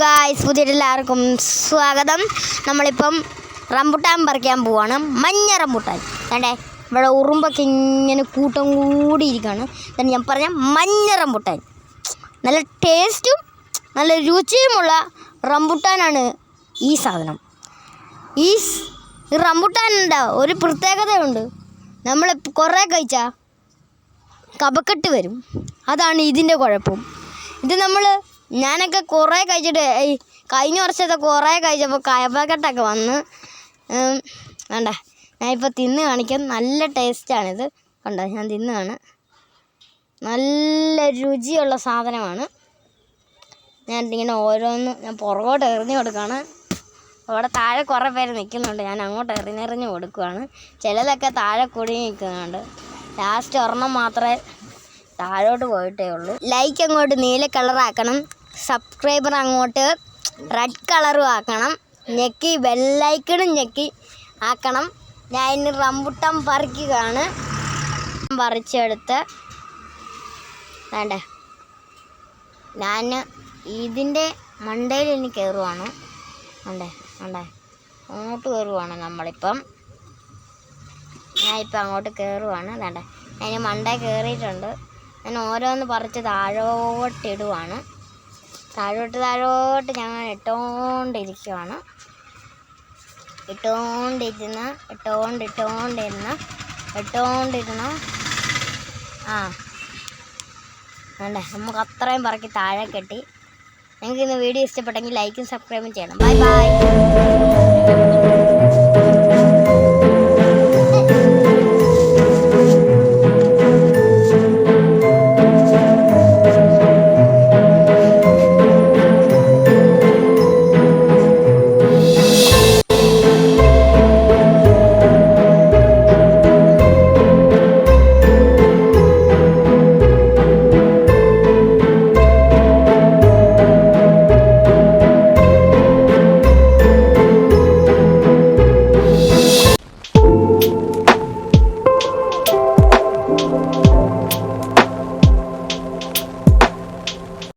Guys, പുതിയെല്ലാവർക്കും സ്വാഗതം. നമ്മളിപ്പം rambutan പറിക്കാൻ പോവാണ്. മഞ്ഞ റംബുട്ടാൻ വേണ്ടേ, ഇവിടെ ഉറുമ്പൊക്കെ ഇങ്ങനെ കൂട്ടം കൂടിയിരിക്കുകയാണ്. then ഞാൻ പറഞ്ഞ മഞ്ഞ റംബുട്ടാൻ, നല്ല ടേസ്റ്റും നല്ല രുചിയുമുള്ള റംബുട്ടാനാണ് ഈ സാധനം. ഈ റംബുട്ടാനുണ്ട് ഒരു പ്രത്യേകതയുണ്ട്. നമ്മൾ കുറേ കഴിച്ചാൽ കഫക്കെട്ട് വരും. അതാണ് ഇതിൻ്റെ കുഴപ്പം. ഇത് ഞാനൊക്കെ കുറേ കഴിച്ചിട്ട് കഴിഞ്ഞ വർഷത്തെ കുറേ കഴിച്ചപ്പോൾ കഫക്കെട്ടൊക്കെ വന്ന് വേണ്ട. ഞാനിപ്പോൾ തിന്ന് കാണിക്കാം. നല്ല ടേസ്റ്റാണിത്. കണ്ടോ, ഞാൻ തിന്നാണ്. നല്ല രുചിയുള്ള സാധനമാണ്. ഞാൻ ഇങ്ങനെ ഓരോന്ന് പുറകോട്ട് എറിഞ്ഞു കൊടുക്കുകയാണ്. അവിടെ താഴെ കുറേ പേര് നിൽക്കുന്നുണ്ട്. ഞാൻ അങ്ങോട്ട് എറിഞ്ഞെറിഞ്ഞ് കൊടുക്കുകയാണ്. ചിലതൊക്കെ താഴെ കുടുങ്ങി നിൽക്കുന്നുണ്ട്. ലാസ്റ്റ് ഒരെണ്ണം മാത്രമേ താഴോട്ട് പോയിട്ടേ ഉള്ളൂ. ലൈക്ക് അങ്ങോട്ട് നീല കളറാക്കണം, സബ്സ്ക്രൈബർ അങ്ങോട്ട് റെഡ് കളറും ആക്കണം, ഞെക്കി ബെല്ലൈക്കണും ഞെക്കി ആക്കണം. ഞാൻ ഇനി റംബുട്ടാൻ പറിക്കുകയാണ്. പറിച്ചെടുത്ത് വേണ്ടേ, ഞാൻ ഇതിൻ്റെ മണ്ടയിൽ ഇനി കയറുവാണ്. വേണ്ടേ വേണ്ടേ, അങ്ങോട്ട് കയറുവാണ് നമ്മളിപ്പം. ഞാനിപ്പോൾ അങ്ങോട്ട് കയറുവാണ്. വേണ്ടേ, അതിന് മണ്ടയിൽ കയറിയിട്ടുണ്ട്. ഞാൻ ഓരോന്ന് പറിച്ച് താഴോട്ടിടുവാണ്. താഴോട്ട് ഞാൻ ഇട്ടുകൊണ്ടിരിക്കുകയാണ്. ഇട്ടുകൊണ്ടിരുന്ന വേണ്ടേ, നമുക്ക് അത്രയും പറക്കി താഴെ കെട്ടി. നിങ്ങൾക്ക് ഇന്ന് വീഡിയോ ഇഷ്ടപ്പെട്ടെങ്കിൽ ലൈക്കും സബ്സ്ക്രൈബും ചെയ്യണം. Bye bye.